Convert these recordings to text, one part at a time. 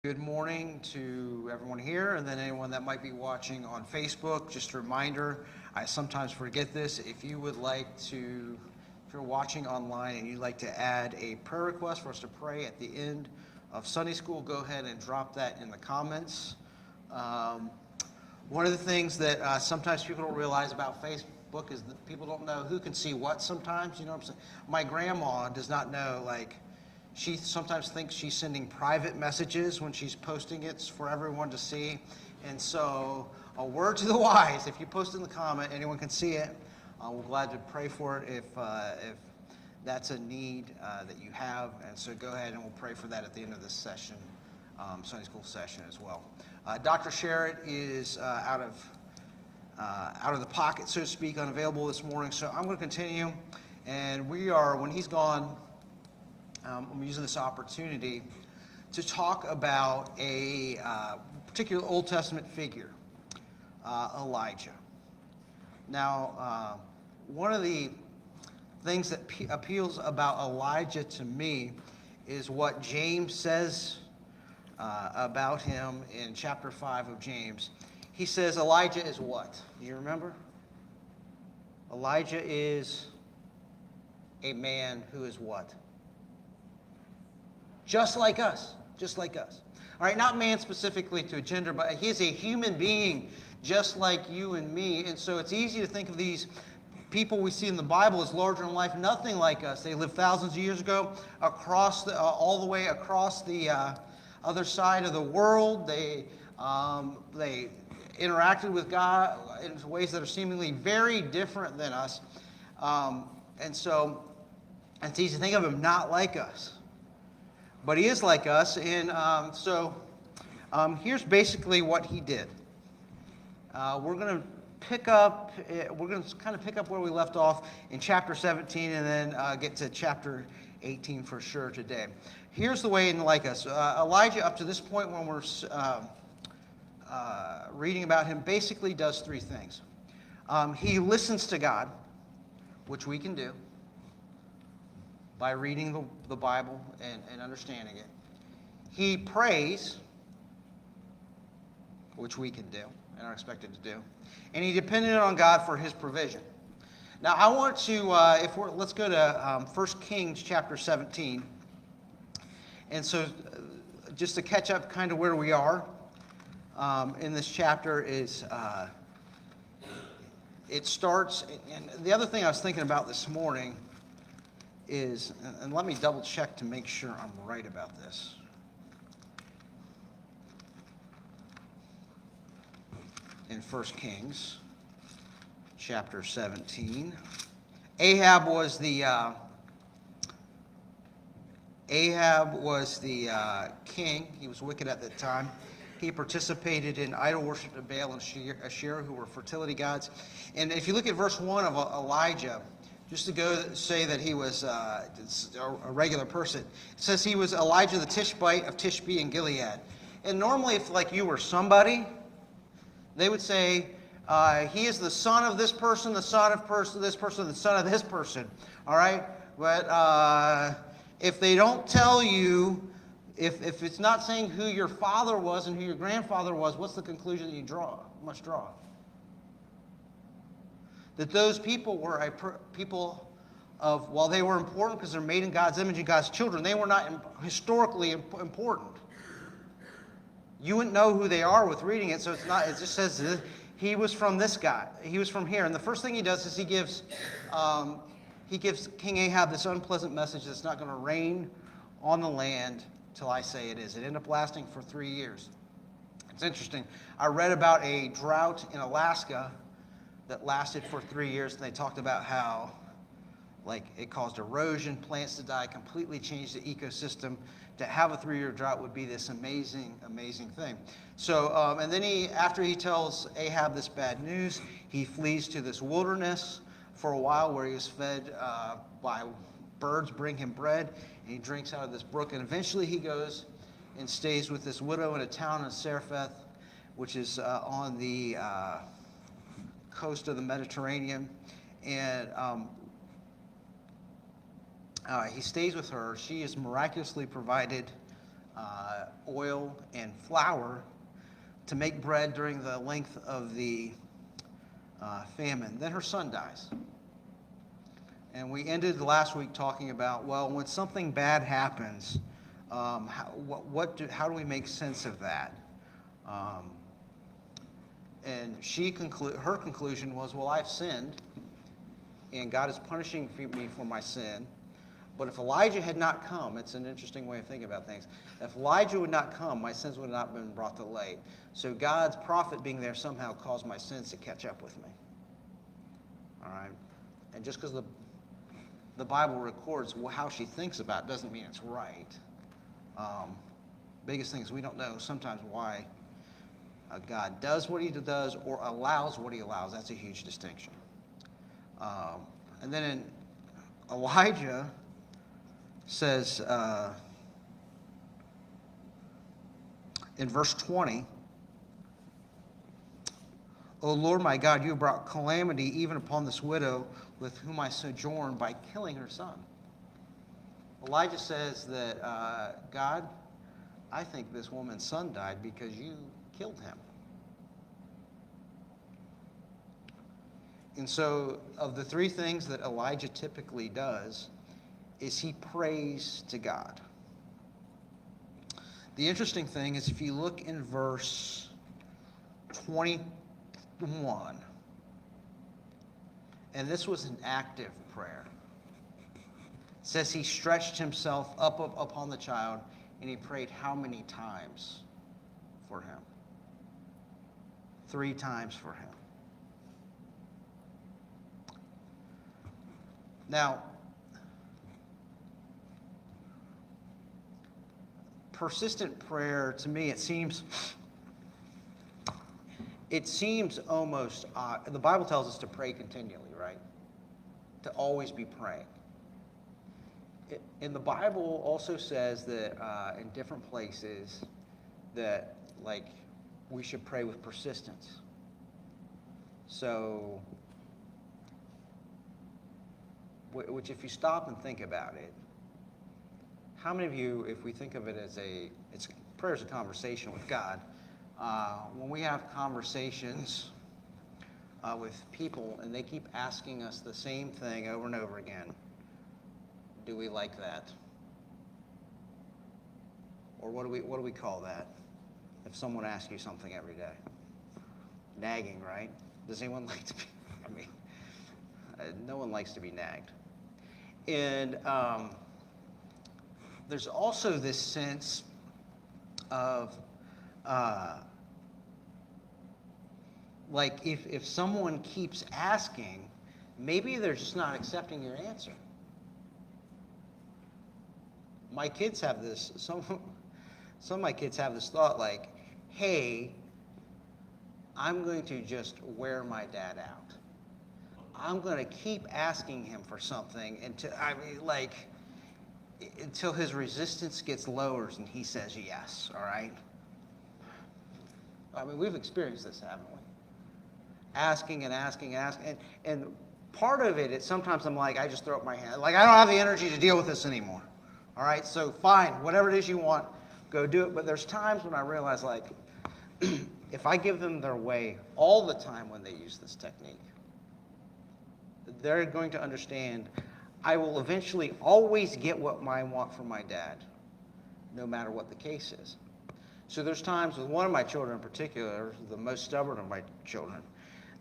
Good morning to everyone here and then anyone that might be watching on Facebook. Just a reminder, I sometimes forget this. If you would like to, if you're watching online and you'd like to add a prayer request for us to pray at the end of Sunday school, go ahead and drop that in the comments. One of the things that sometimes people don't realize about Facebook is that people don't know who can see what sometimes. You know what I'm saying? My grandma does not know, she sometimes thinks she's sending private messages when she's posting it for everyone to see. And so, a word to the wise, if you post in the comment, anyone can see it. We're glad to pray for it if that's a need that you have. And so go ahead and we'll pray for that at the end of this session, Sunday school session as well. Dr. Sherritt is out of the pocket, so to speak, unavailable this morning. So I'm going to continue. And when he's gone, I'm using this opportunity to talk about a particular Old Testament figure, Elijah. Now, one of the things that appeals about Elijah to me is what James says about him in chapter 5 of James. He says Elijah is what? Do you remember? Elijah is a man who is what? Just like us. All right, not man specifically to a gender, but he is a human being just like you and me. And so it's easy to think of these people we see in the Bible as larger in life, nothing like us. They lived thousands of years ago, all the way across the other side of the world. They interacted with God in ways that are seemingly very different than us. And so it's easy to think of him not like us. But he is like us, and here's basically what he did. We're going to kind of pick up where we left off in chapter 17 and then get to chapter 18 for sure today. Here's the way in like us. Elijah, up to this point when we're reading about him, basically does three things. He listens to God, which we can do by reading the Bible and understanding it. He prays, which we can do and are expected to do. And he depended on God for his provision. Now, I want to, let's go to 1 Kings chapter 17. And so, just to catch up kind of where we are in this chapter is, it starts, and the other thing I was thinking about this morning is, and let me double check to make sure I'm right about this. In 1 Kings chapter 17, Ahab was the king. He was wicked at that time. He participated in idol worship of Baal and Asherah, who were fertility gods. And if you look at verse 1 of Elijah, just to go say that he was a regular person, it says he was Elijah the Tishbite of Tishbe in Gilead. And normally, if you were somebody, they would say, he is the son of this person, the son of this person, the son of this person. All right? But if they don't tell you, if it's not saying who your father was and who your grandfather was, what's the conclusion that you must draw? That those people were people of, while they were important because they're made in God's image and God's children, they were not historically important. You wouldn't know who they are with reading it, so it's not. It just says he was from this guy. He was from here. And the first thing he does is he gives King Ahab this unpleasant message that's not going to rain on the land till I say it is. It ended up lasting for 3 years. It's interesting. I read about a drought in Alaska that lasted for 3 years, and they talked about how it caused erosion, plants to die, completely changed the ecosystem. To have a 3-year drought would be this amazing, amazing thing. So, and then after he tells Ahab this bad news, he flees to this wilderness for a while where he is fed by birds bring him bread, and he drinks out of this brook. And eventually he goes and stays with this widow in a town in Sarephath, which is on the coast of the Mediterranean. And he stays with her. She is miraculously provided oil and flour to make bread during the length of the famine. Then her son dies. And we ended last week talking about, well, when something bad happens, how do we make sense of that? And her conclusion was, well, I've sinned, and God is punishing me for my sin. But if Elijah had not come, it's an interesting way of thinking about things. If Elijah would not come, my sins would not have been brought to light. So God's prophet being there somehow caused my sins to catch up with me. All right? And just because the Bible records how she thinks about it doesn't mean it's right. Biggest thing is we don't know sometimes why God does what he does or allows what he allows. That's a huge distinction. And then in Elijah says in verse 20, O Lord my God, you have brought calamity even upon this widow with whom I sojourn by killing her son. Elijah says that, God, I think this woman's son died because you killed him. And so of the three things that Elijah typically does is he prays to God. The interesting thing is if you look in verse 21, and this was an active prayer. It says he stretched himself up upon the child and he prayed how many times for him? 3 times for him. Now, persistent prayer, to me, it seems almost, the Bible tells us to pray continually, right? To always be praying. And the Bible also says that in different places that, like, we should pray with persistence. So, which if you stop and think about it, how many of you, if we think of it as prayer is a conversation with God, when we have conversations with people and they keep asking us the same thing over and over again, do we like that? Or what do we call that? If someone asks you something every day, nagging, right? Does anyone like to be? I mean, no one likes to be nagged. And there's also this sense of, like, if someone keeps asking, maybe they're just not accepting your answer. My kids have this, some of my kids have this thought like, hey, I'm going to just wear my dad out. I'm going to keep asking him for something until his resistance gets lowered and he says yes, all right? I mean, we've experienced this, haven't we? Asking and asking and asking. And part of it is sometimes I'm like, I just throw up my hand. Like, I don't have the energy to deal with this anymore. All right, so fine, whatever it is you want, go do it. But there's times when I realize, like, if I give them their way all the time when they use this technique, they're going to understand I will eventually always get what I want from my dad, no matter what the case is. So there's times with one of my children in particular, the most stubborn of my children,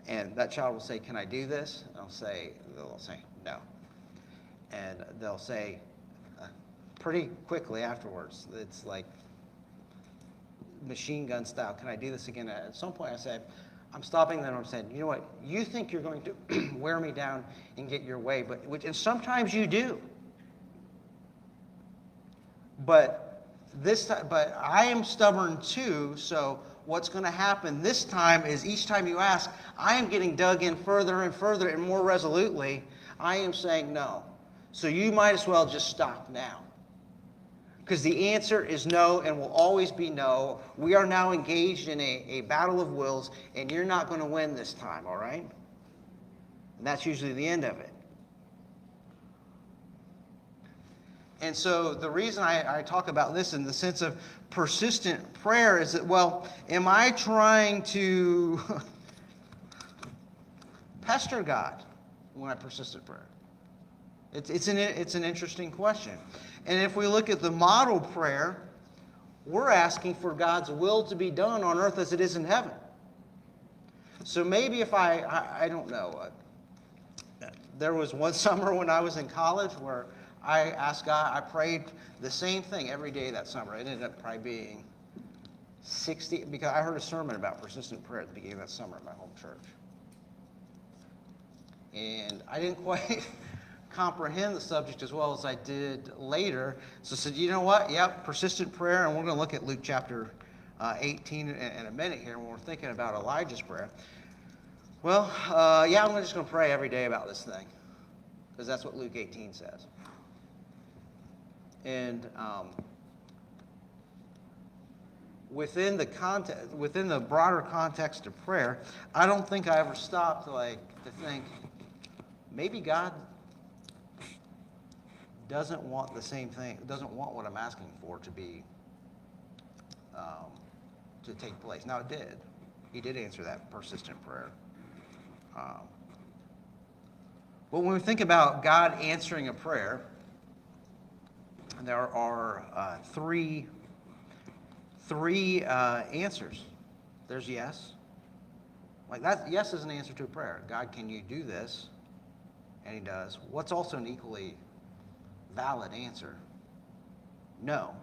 and that child will say, can I do this? And they'll say, no. And they'll say, pretty quickly afterwards, it's like machine gun style, can I do this again? At some point I said, I'm stopping them and I'm saying, you know what, you think you're going to wear me down and get your way, and sometimes you do. But I am stubborn too, so what's going to happen this time is each time you ask, I am getting dug in further and further and more resolutely. I am saying no. So you might as well just stop now. Because the answer is no and will always be no. We are now engaged in a battle of wills, and you're not going to win this time, all right? And that's usually the end of it. And so the reason I talk about this in the sense of persistent prayer is that, well, am I trying to pester God when I persistent prayer? It's an interesting question. And if we look at the model prayer, we're asking for God's will to be done on earth as it is in heaven. So maybe if I don't know, there was one summer when I was in college where I asked God, I prayed the same thing every day that summer. It ended up probably being 60, because I heard a sermon about persistent prayer at the beginning of that summer at my home church. And I didn't quite comprehend the subject as well as I did later. So I said, you know what? Yep, persistent prayer. And we're going to look at Luke chapter 18 in a minute here when we're thinking about Elijah's prayer. Well, I'm just going to pray every day about this thing, because that's what Luke 18 says. And within the broader context of prayer, I don't think I ever stopped to think maybe God doesn't want the same thing, doesn't want what I'm asking for to be to take place. Now it did. He did answer that persistent prayer. But when we think about God answering a prayer, there are three answers. There's yes. Like that, yes is an answer to a prayer. God, can you do this? And he does. What's also an equally valid answer? No.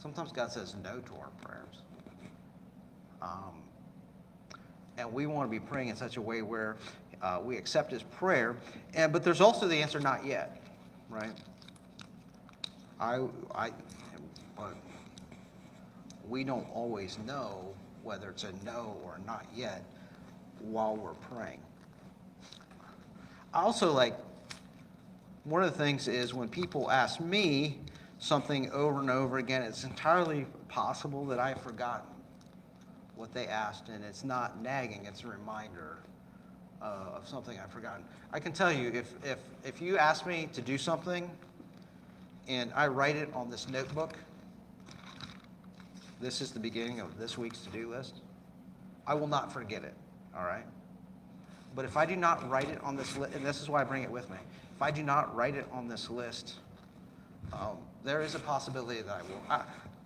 Sometimes God says no to our prayers. And we want to be praying in such a way where we accept his prayer. But there's also the answer not yet, right? But we don't always know whether it's a no or not yet while we're praying. I also one of the things is when people ask me something over and over again, it's entirely possible that I've forgotten what they asked, and it's not nagging, it's a reminder of something I've forgotten. I can tell you, if you ask me to do something and I write it on this notebook, this is the beginning of this week's to-do list, I will not forget it, all right? But if I do not write it on this list, and this is why I bring it with me, if I do not write it on this list, there is a possibility that I will.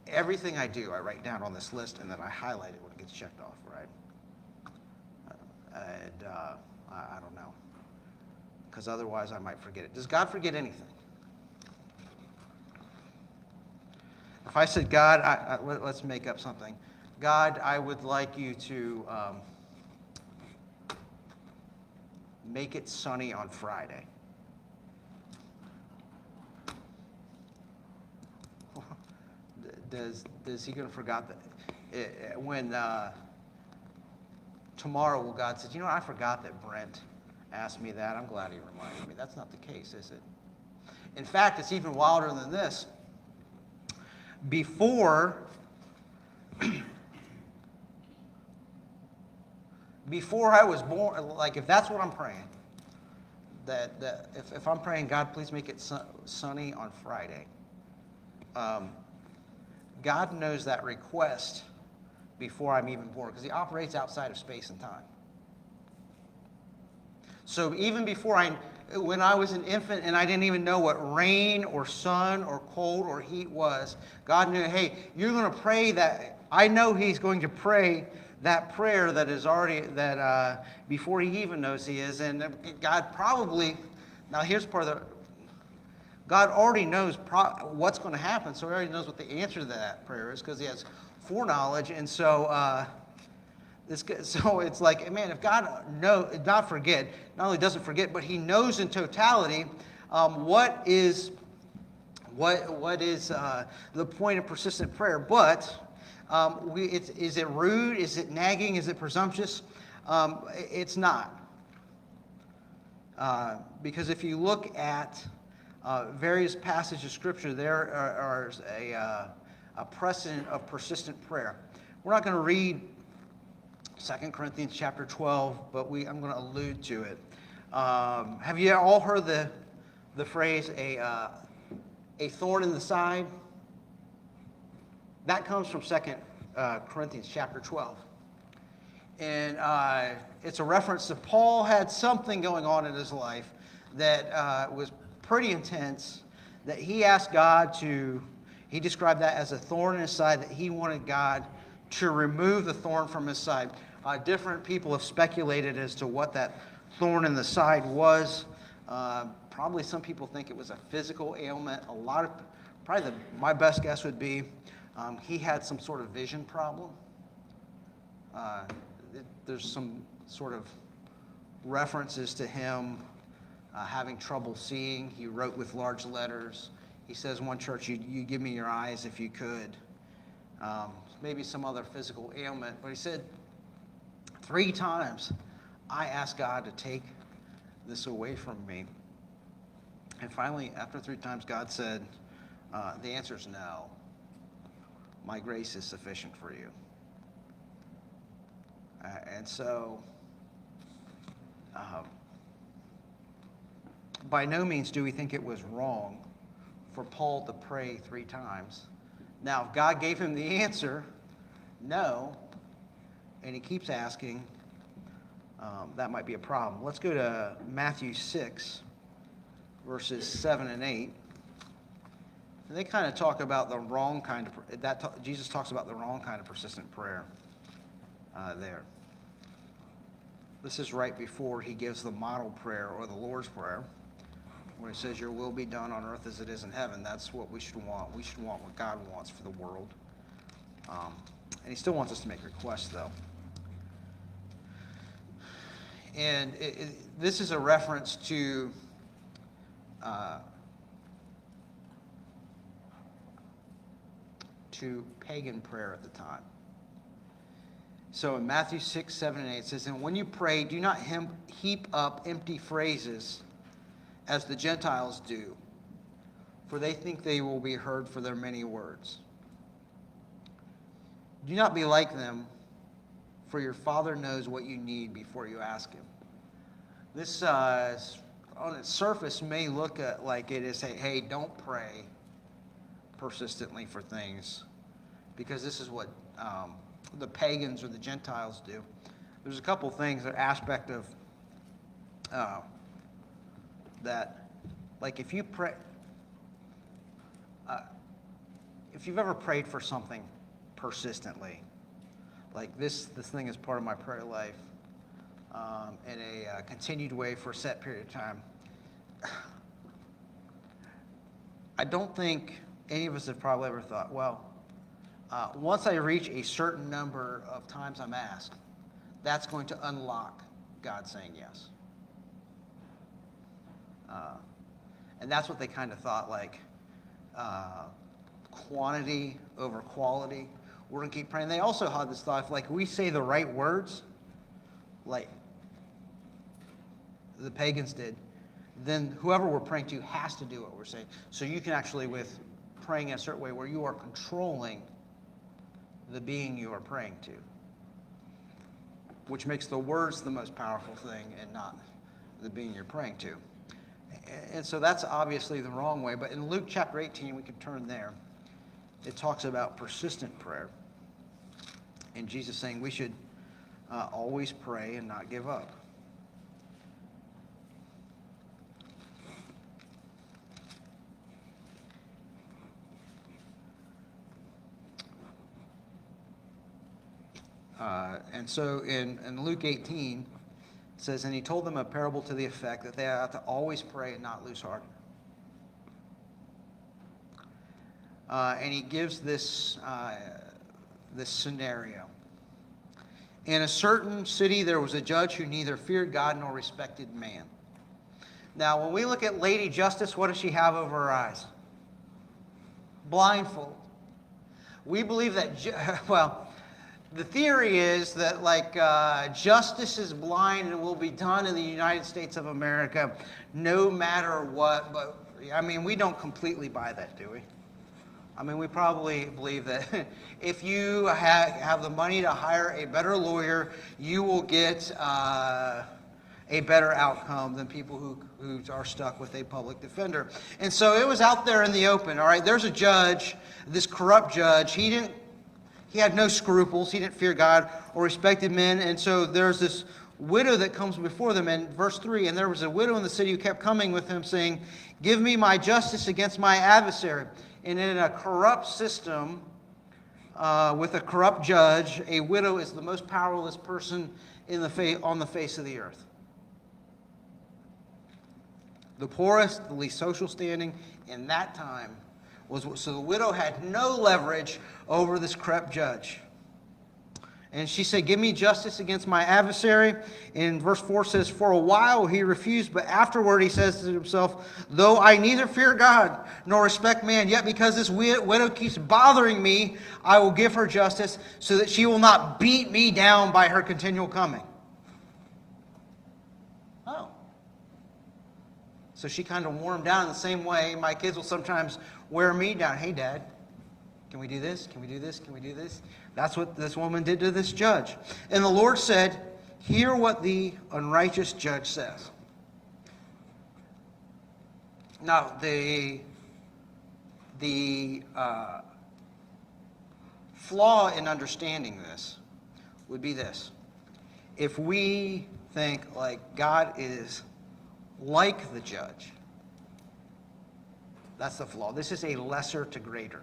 Everything I do, I write down on this list, and then I highlight it when it gets checked off, right? I don't know, because otherwise I might forget it. Does God forget anything? If I said, God, let's make up something. God, I would like you to make it sunny on Friday. Does he going to forget that? When tomorrow God says, I forgot that Brent asked me that. I'm glad he reminded me. That's not the case, is it? In fact, it's even wilder than this. Before I was born, if that's what I'm praying, that if I'm praying, God, please make it sunny on Friday, God knows that request before I'm even born, because he operates outside of space and time. So even when I was an infant and I didn't even know what rain or sun or cold or heat was, God knew, hey, you're going to pray that. I know he's going to pray that prayer that is already, before he even knows he is. And God probably, now here's part of God already knows what's going to happen, so he already knows what the answer to that prayer is, because he has foreknowledge. And so it's like, man, if God not only doesn't forget, but he knows in totality what is the point of persistent prayer. But is it rude? Is it nagging? Is it presumptuous? It's not. Because if you look at various passages of Scripture, there are a precedent of persistent prayer. We're not going to read 2 Corinthians chapter 12, but I'm going to allude to it. Have you all heard the phrase, a thorn in the side, that comes from 2 Corinthians chapter 12. And it's a reference to Paul had something going on in his life that was pretty intense, that he asked God to, he described that as a thorn in his side, that he wanted God to remove the thorn from his side. Different people have speculated as to what that thorn in the side was. Probably some people think it was a physical ailment. My best guess would be he had some sort of vision problem. There's some sort of references to him having trouble seeing. He wrote with large letters. He says in one church, you give me your eyes if you could. Maybe some other physical ailment. But he said, 3 times I asked God to take this away from me. And finally, after 3 times, God said, the answer is no. My grace is sufficient for you. And so, by no means do we think it was wrong for Paul to pray 3 times. Now, if God gave him the answer, no, and he keeps asking, that might be a problem. Let's go to Matthew 6, verses 7 and 8. And they kind of talk about the wrong kind of, Jesus talks about the wrong kind of persistent prayer there. This is right before he gives the model prayer or the Lord's Prayer, where he says, your will be done on earth as it is in heaven. That's what we should want. We should want what God wants for the world. And he still wants us to make requests, though. And this is a reference to pagan prayer at the time. So in Matthew 6, 7, and 8, it says, and when you pray, do not heap up empty phrases as the Gentiles do, for they think they will be heard for their many words. Do not be like them, for your Father knows what you need before you ask him. This, on its surface, may look like it is, hey, don't pray persistently for things, because this is what the pagans or the Gentiles do. There's a couple things, an aspect of that, like if you pray, if you've ever prayed for something persistently, like this thing is part of my prayer life in a continued way for a set period of time, I don't think any of us have probably ever thought, well, once I reach a certain number of times I'm asked, that's going to unlock God saying yes. And that's what they kind of thought, like quantity over quality. We're going to keep praying. They also had this thought, if like we say the right words, like the pagans did, then whoever we're praying to has to do what we're saying. So you can actually, with praying in a certain way, where you are controlling the being you are praying to, which makes the words the most powerful thing and not the being you're praying to. And so that's obviously the wrong way. But in Luke chapter 18, we can turn there. It talks about persistent prayer. And Jesus saying we should always pray and not give up. And so in Luke 18, it says, and he told them a parable to the effect that they ought to always pray and not lose heart. And he gives this scenario. In a certain city, there was a judge who neither feared God nor respected man. Now, when we look at Lady Justice, what does she have over her eyes? Blindfold. We believe that, the theory is that justice is blind and will be done in the United States of America no matter what. But, we don't completely buy that, do we? We probably believe that if you have the money to hire a better lawyer, you will get a better outcome than people who are stuck with a public defender. And so it was out there in the open, all right? There's a judge, this corrupt judge. He had no scruples. He didn't fear God or respected men. And so there's this widow that comes before them in verse 3. And there was a widow in the city who kept coming with him, saying, "Give me my justice against my adversary." And in a corrupt system, with a corrupt judge, a widow is the most powerless person on the face of the earth. The poorest, the least social standing in that time so the widow had no leverage over this corrupt judge. And she said, "Give me justice against my adversary." And verse 4 says, "For a while he refused, but afterward he says to himself, though I neither fear God nor respect man, yet because this widow keeps bothering me, I will give her justice so that she will not beat me down by her continual coming." Oh. So she kind of wore him down in the same way my kids will sometimes wear me down. "Hey, Dad, can we do this? Can we do this? Can we do this?" That's what this woman did to this judge. And the Lord said, "Hear what the unrighteous judge says." Now, the flaw in understanding this would be this. If we think like God is like the judge, that's the flaw. This is a lesser to greater.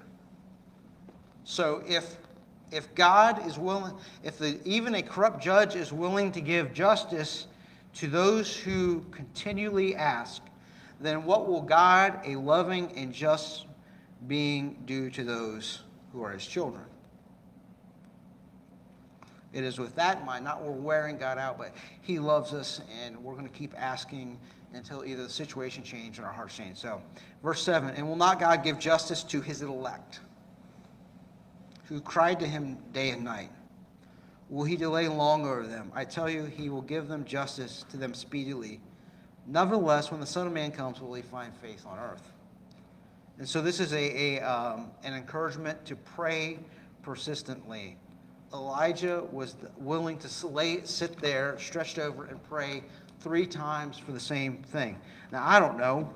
So if God is willing, even a corrupt judge is willing to give justice to those who continually ask, then what will God, a loving and just being, do to those who are his children? It is with that in mind, not we're wearing God out, but he loves us, and we're going to keep asking until either the situation changes or our hearts change. So, verse 7, "And will not God give justice to his elect, who cried to him day and night? Will he delay long over them? I tell you, he will give them justice to them speedily. Nevertheless, when the Son of Man comes, will he find faith on earth?" And so this is an encouragement to pray persistently. Elijah was willing to sit there, stretched over, and pray 3 times for the same thing. Now, I don't know,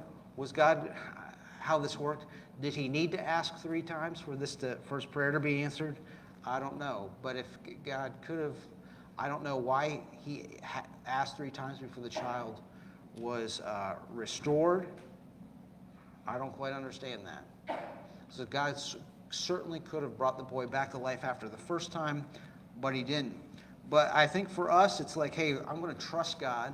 how this worked. Did he need to ask 3 times for his prayer to be answered? I don't know. But if God could have, I don't know why he asked 3 times before the child was restored. I don't quite understand that. So God certainly could have brought the boy back to life after the first time, but he didn't. But I think for us, it's like, hey, I'm going to trust God.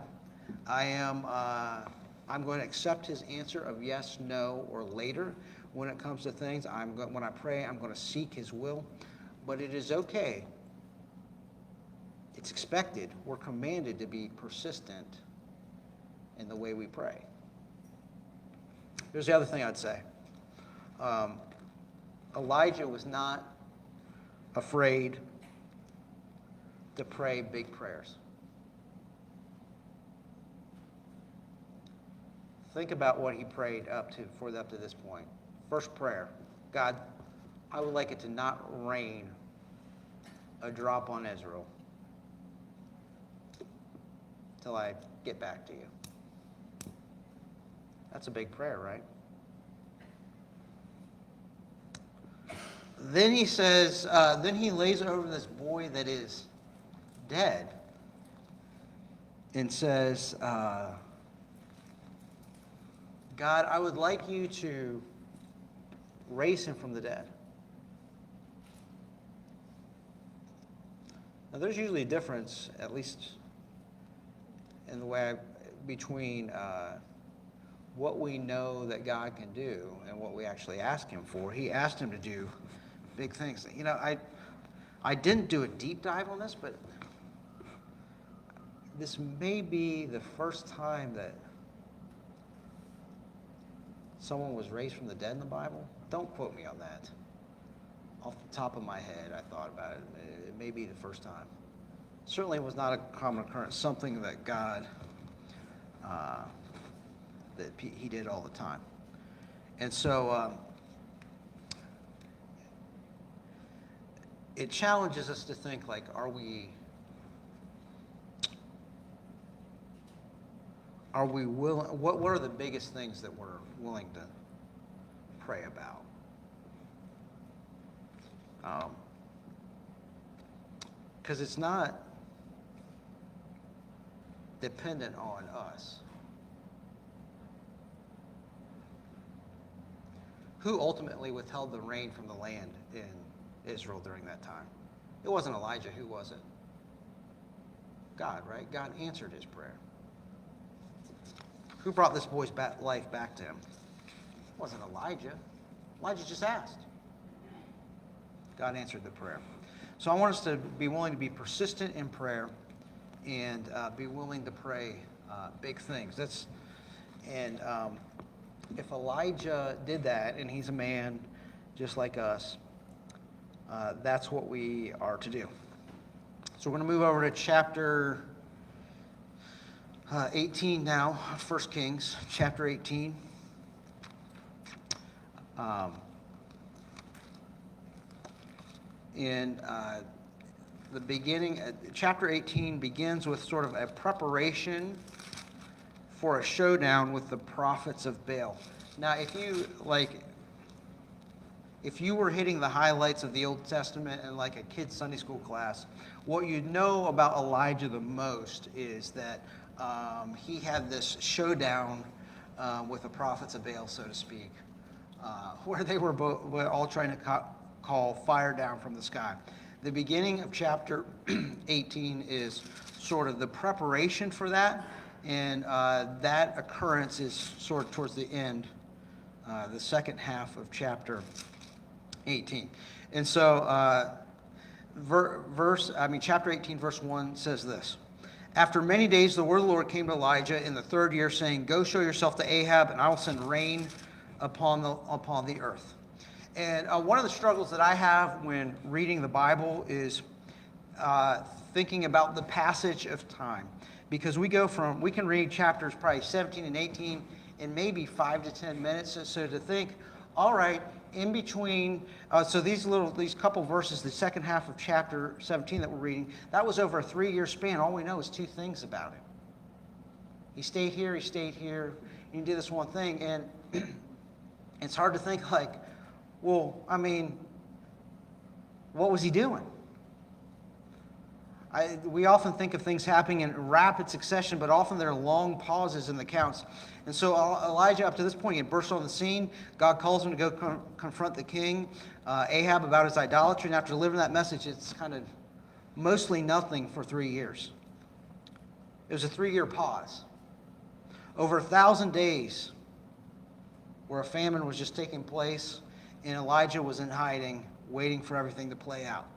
I'm going to accept his answer of yes, no, or later when it comes to things. When I pray, I'm going to seek his will. But it is okay. It's expected. We're commanded to be persistent in the way we pray. Here's the other thing I'd say. Elijah was not afraid to pray big prayers. Think about what he prayed up to this point. First prayer, God, I would like it to not rain a drop on Israel till I get back to you. That's a big prayer, right? Then he says, then he lays over this boy that is dead and says, God, I would like you to raise him from the dead. Now, there's usually a difference, at least in the way, between what we know that God can do and what we actually ask him for. He asked him to do big things. You know, I didn't do a deep dive on this, but this may be the first time that someone was raised from the dead in the Bible. Don't quote me on that. Off the top of my head, I thought about it. It may be the first time. Certainly it was not a common occurrence, something that God, that he did all the time. And so it challenges us to think, like, are are we willing? What are the biggest things that we're willing to pray about? Because it's not dependent on us. Who ultimately withheld the rain from the land in Israel during that time? It wasn't Elijah. Who was it? God, right? God answered his prayer. Who brought this boy's life back to him? It wasn't Elijah. Elijah just asked. God answered the prayer. So I want us to be willing to be persistent in prayer and be willing to pray big things. If Elijah did that, and he's a man just like us, that's what we are to do. So we're going to move over to chapter 18 now, 1 Kings, chapter 18. In the beginning, chapter 18 begins with sort of a preparation for a showdown with the prophets of Baal. Now, if you were hitting the highlights of the Old Testament in like a kid's Sunday school class, what you'd know about Elijah the most is that he had this showdown with the prophets of Baal, so to speak, where they were all trying to call fire down from the sky. The beginning of chapter 18 is sort of the preparation for that, and that occurrence is sort of towards the end, the second half of chapter 18. And so chapter 18, verse 1 says this. After many days, the word of the Lord came to Elijah in the third year, saying, Go show yourself to Ahab, and I will send rain upon the earth. And one of the struggles that I have when reading the Bible is thinking about the passage of time. Because we can read chapters probably 17 and 18 in maybe 5 to 10 minutes. So to think, all right, in between, so these couple verses, the second half of chapter 17 that we're reading, that was over a 3-year span. All we know is 2 things about it. He stayed here, he did this one thing, and it's hard to think like, well, I mean, what was he doing? We often think of things happening in rapid succession, but often there are long pauses in the accounts. And so Elijah, up to this point, he had burst on the scene. God calls him to go confront the king, Ahab, about his idolatry. And after delivering that message, it's kind of mostly nothing for 3 years. It was a 3-year pause. Over 1,000 days where a famine was just taking place, and Elijah was in hiding, waiting for everything to play out.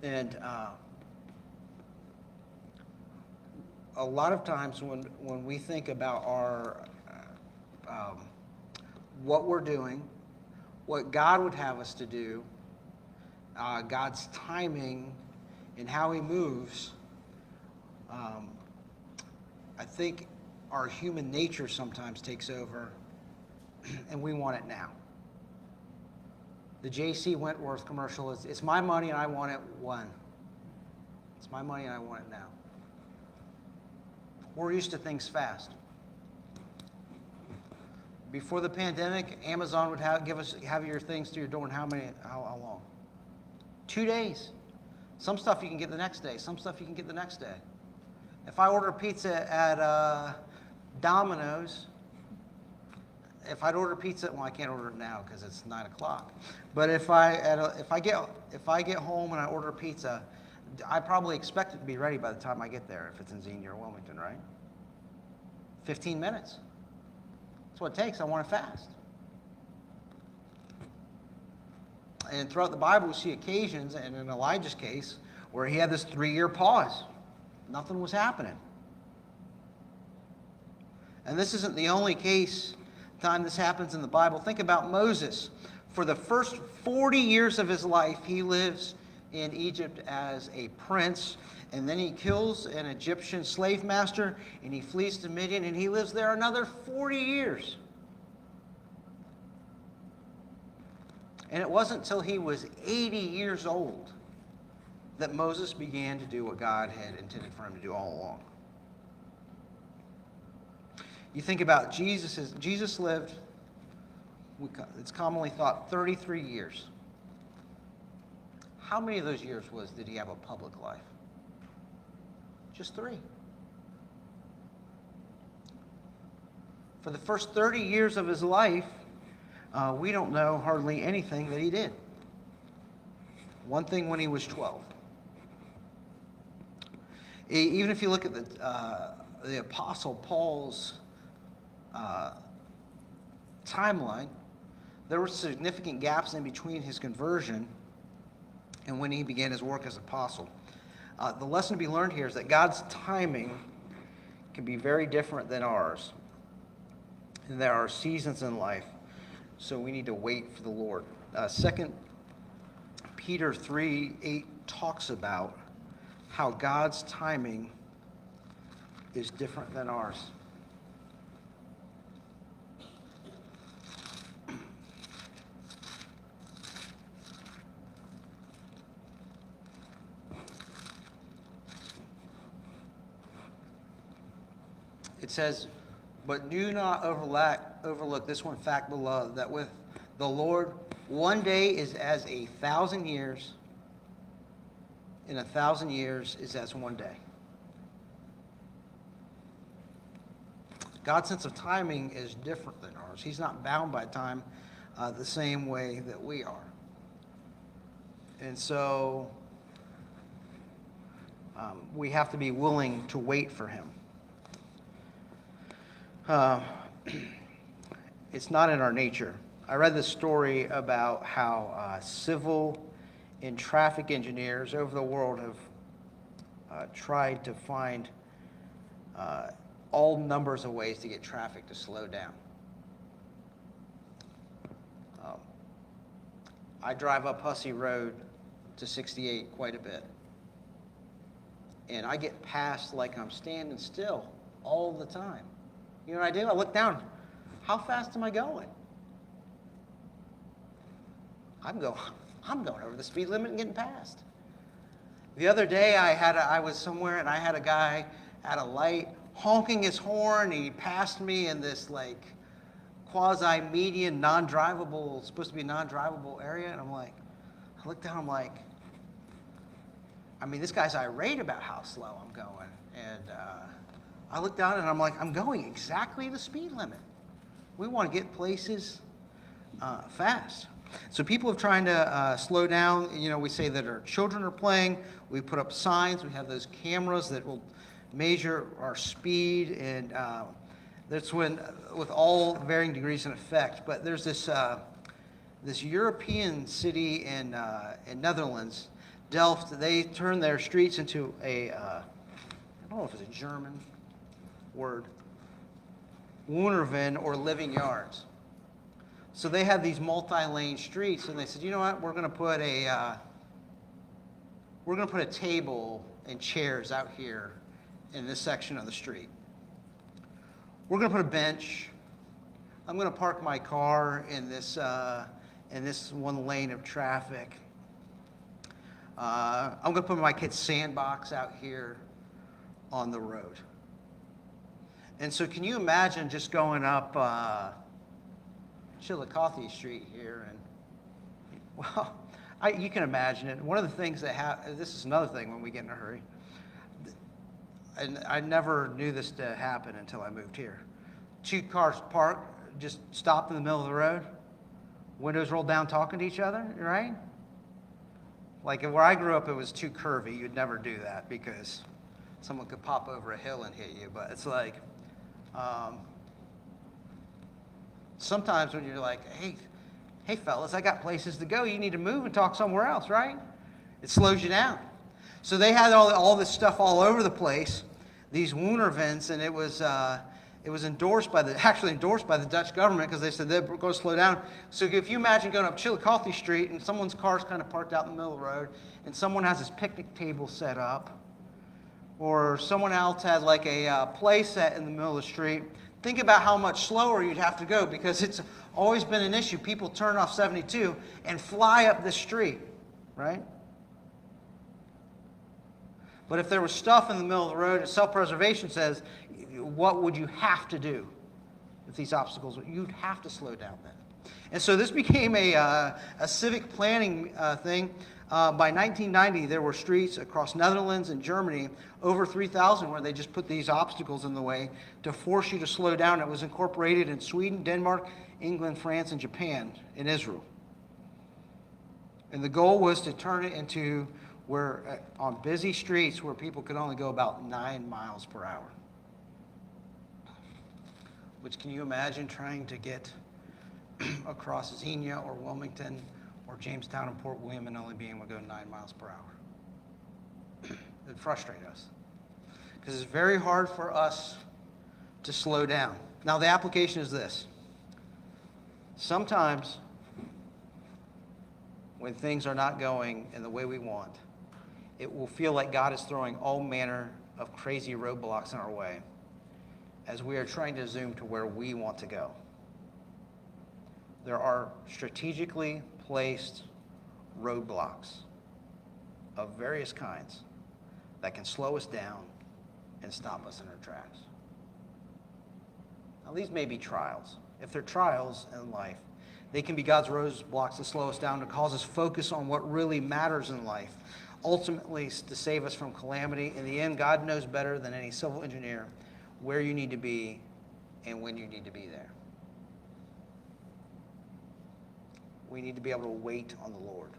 And a lot of times when we think about our what we're doing, what God would have us to do, God's timing and how he moves, I think our human nature sometimes takes over and we want it now. The J.C. Wentworth commercial is, it's my money and I want it when? It's my money and I want it now. We're used to things fast. Before the pandemic, Amazon would have your things to your door in how long? 2 days. Some stuff you can get the next day. Some stuff you can get the next day. If I order pizza at Domino's, if I'd order pizza, well, I can't order it now because it's 9 o'clock. But if I get home and I order pizza, I probably expect it to be ready by the time I get there. If it's in Xenia or Wilmington, right? 15 minutes. That's what it takes. I want it fast. And throughout the Bible, we see occasions, and in Elijah's case, where he had this 3-year pause. Nothing was happening. And this isn't the only time this happens in the Bible. Think about Moses. For the first 40 years of his life, he lives in Egypt as a prince, and then he kills an Egyptian slave master, and he flees to Midian, and he lives there another 40 years. And it wasn't until he was 80 years old that Moses began to do what God had intended for him to do all along. You think about Jesus lived, it's commonly thought, 33 years. How many of those years did he have a public life? Just 3. For the first 30 years of his life, we don't know hardly anything that he did. One thing when he was 12. Even if you look at the Apostle Paul's timeline, there were significant gaps in between his conversion and when he began his work as apostle. The lesson to be learned here is that God's timing can be very different than ours. And there are seasons in life, so we need to wait for the Lord. 2 Peter 3:8 talks about how God's timing is different than ours. It says, "But do not overlook this one fact, beloved, that with the Lord, one day is as 1,000 years, and 1,000 years is as one day." God's sense of timing is different than ours. He's not bound by time the same way that we are. And so we have to be willing to wait for him. It's not in our nature. I read this story about how civil and traffic engineers over the world have tried to find all numbers of ways to get traffic to slow down. I drive up Hussey Road to 68 quite a bit. And I get past like I'm standing still all the time. You know what I do? I look down. How fast am I going? I'm going over the speed limit and getting past. The other day I was somewhere and I had a guy at a light honking his horn. He passed me in this like quasi-median, supposed to be non-drivable area, and I look down, I'm like, I mean, this guy's irate about how slow I'm going, and I look down and I'm like, I'm going exactly the speed limit. We want to get places fast. So people are trying to slow down. You know, we say that our children are playing. We put up signs. We have those cameras that will measure our speed, and that's when, with all varying degrees in effect. But there's this European city in Netherlands, Delft. They turned their streets into I don't know if it's a German word, Wohnerven, or living yards. So they have these multi-lane streets, and they said, you know what, we're going to put a table and chairs out here in this section of the street. We're going to put a bench. I'm going to park my car in this one lane of traffic. I'm going to put my kid's sandbox out here on the road. And so can you imagine just going up Chillicothe Street here? And, well, you can imagine it. One of the things this is another thing when we get in a hurry, and I never knew this to happen until I moved here. 2 cars parked, just stopped in the middle of the road, windows rolled down talking to each other, right? Like where I grew up, it was too curvy. You'd never do that because someone could pop over a hill and hit you. But it's like, sometimes when you're like, hey fellas, I got places to go. You need to move and talk somewhere else, right? It slows you down. So they had all this stuff all over the place, these Wohnervens, and it was endorsed by the Dutch government because they said they're going to slow down. So if you imagine going up Chillicothe Street and someone's car's kind of parked out in the middle of the road, and someone has this picnic table set up, or someone else has like a play set in the middle of the street, think about how much slower you'd have to go, because it's always been an issue. People turn off 72 and fly up the street, right? But if there was stuff in the middle of the road, self-preservation says, what would you have to do? if these obstacles, you'd have to slow down then. And so this became a civic planning thing. By 1990, there were streets across Netherlands and Germany, over 3,000, where they just put these obstacles in the way to force you to slow down. It was incorporated in Sweden, Denmark, England, France, and Japan, and Israel. And the goal was to turn it into where, on busy streets where people could only go about 9 miles per hour. Which, can you imagine trying to get across Xenia or Wilmington or Jamestown and Port William and only being able to go 9 miles per hour? It'd frustrate us. Because it's very hard for us to slow down. Now, the application is this. Sometimes, when things are not going in the way we want, it will feel like God is throwing all manner of crazy roadblocks in our way as we are trying to zoom to where we want to go. There are strategically placed roadblocks of various kinds that can slow us down and stop us in our tracks. Now, these may be trials. If they're trials in life, they can be God's roadblocks to slow us down, to cause us focus on what really matters in life, ultimately to save us from calamity. In the end, God knows better than any civil engineer where you need to be and when you need to be there. We need to be able to wait on the Lord.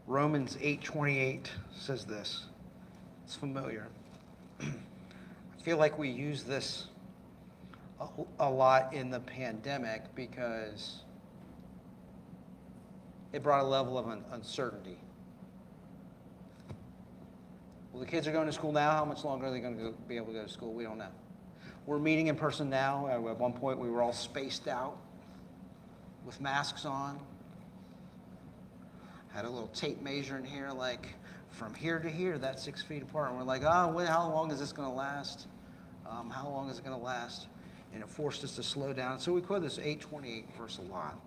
Romans 8:28 says this. It's familiar. I feel like we use this a lot in the pandemic because it brought a level of uncertainty. Well, the kids are going to school now. How much longer are they going to be able to go to school? We don't know. We're meeting in person now. At one point, we were all spaced out with masks on. Had a little tape measure in here, like from here to here, that's 6 feet apart. And we're like, how long is this going to last? How long is it going to last? And it forced us to slow down. So we quote this 8:28 verse a lot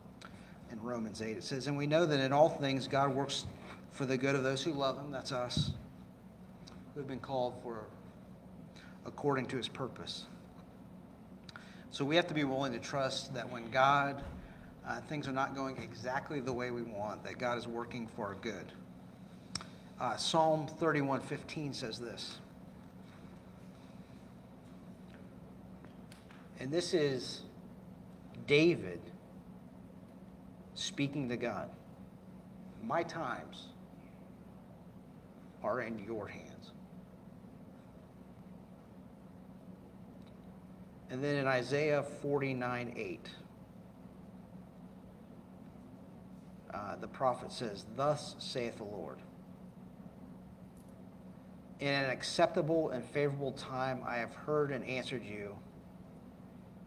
in Romans 8. It says, and we know that in all things God works for the good of those who love him, that's us, who have been called for according to his purpose. So we have to be willing to trust that when God, things are not going exactly the way we want, that God is working for our good. Psalm 31:15 says this. And this is David speaking to God. My times are in your hands. And then in Isaiah 49:8, the prophet says, thus saith the Lord, in an acceptable and favorable time I have heard and answered you.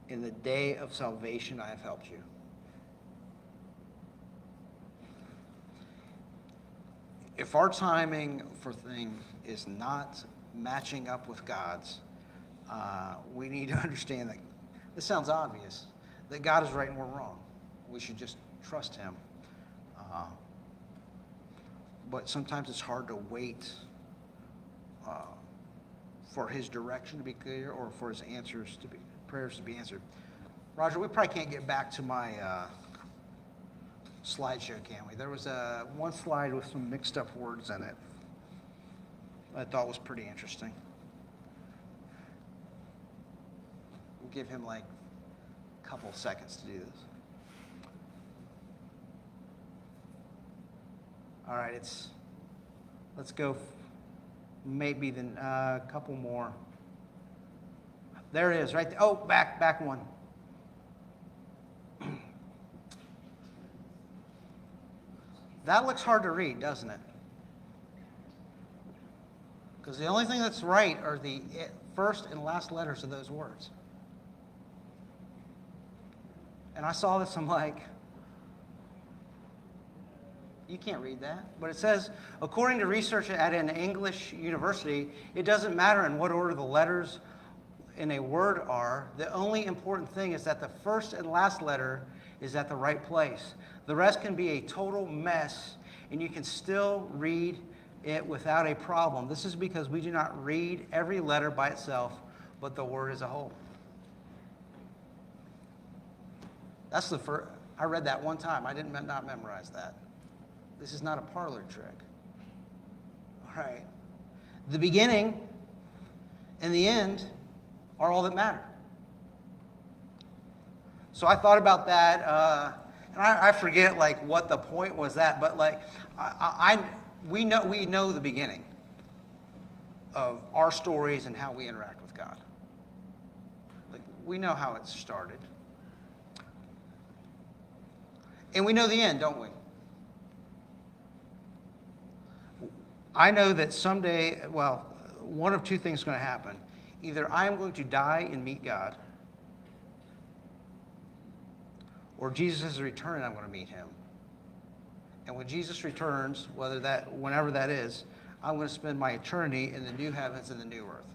In the day of salvation I have helped you. If our timing for things is not matching up with God's, we need to understand that this sounds obvious, that God is right and we're wrong. We should just trust him. But sometimes it's hard to wait for his direction to be clear or for his prayers to be answered. Roger, we probably can't get back to my slideshow, can we? There was one slide with some mixed up words in it I thought was pretty interesting. We'll give him like a couple of seconds to do this. All right, let's go maybe then a couple more. There it is, right there. Oh, back one. That looks hard to read, doesn't it? Because the only thing that's right are the first and last letters of those words. And I saw this, I'm like, you can't read that. But it says, according to research at an English university, it doesn't matter in what order the letters in a word are. The only important thing is that the first and last letter is at the right place. The rest can be a total mess, and you can still read it without a problem. This is because we do not read every letter by itself, but the word as a whole. That's the first. I read that one time. I did not memorize that. This is not a parlor trick. All right. The beginning and the end are all that matter. So I thought about that, and I forget like what the point was that, but like we know the beginning of our stories and how we interact with God. Like we know how it started. And we know the end, don't we? I know that someday, well, one of two things is going to happen. Either I am going to die and meet God, or Jesus is returning, I'm going to meet him. And when Jesus returns, whenever that is, I'm going to spend my eternity in the new heavens and the new earth.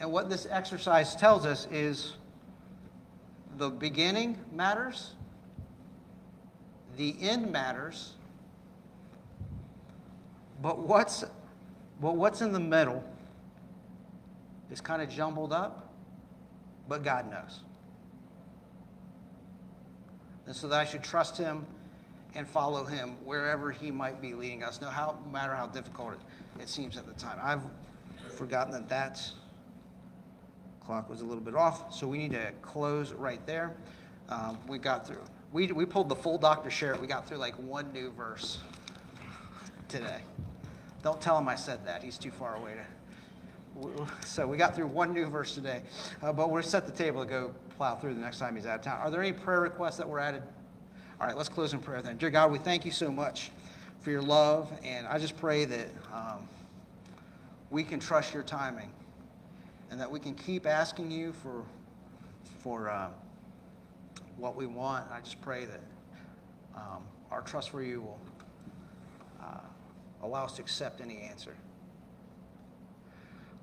And what this exercise tells us is the beginning matters, the end matters, but what's in the middle is kind of jumbled up, but God knows. And so that I should trust him and follow him wherever he might be leading us, no matter how difficult it seems at the time. I've forgotten that clock was a little bit off, so we need to close right there. We got through. We pulled the full Dr. Sherritt. We got through like one new verse today. Don't tell him I said that. He's too far away to. So we got through one new verse today, but we'll set the table to go plow through the next time he's out of town. Are there any prayer requests that were added? All right, let's close in prayer then. Dear God, we thank you so much for your love, and I just pray that we can trust your timing, and that we can keep asking you for what we want. I just pray that our trust for you will allow us to accept any answer.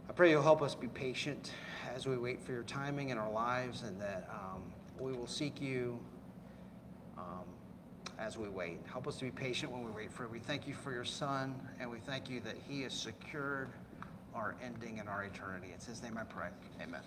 I pray you'll help us be patient as we wait for your timing in our lives, and that we will seek you as we wait. Help us to be patient when we wait for it. We thank you for your Son, and we thank you that he has secured our ending and our eternity. It's his name I pray. Amen.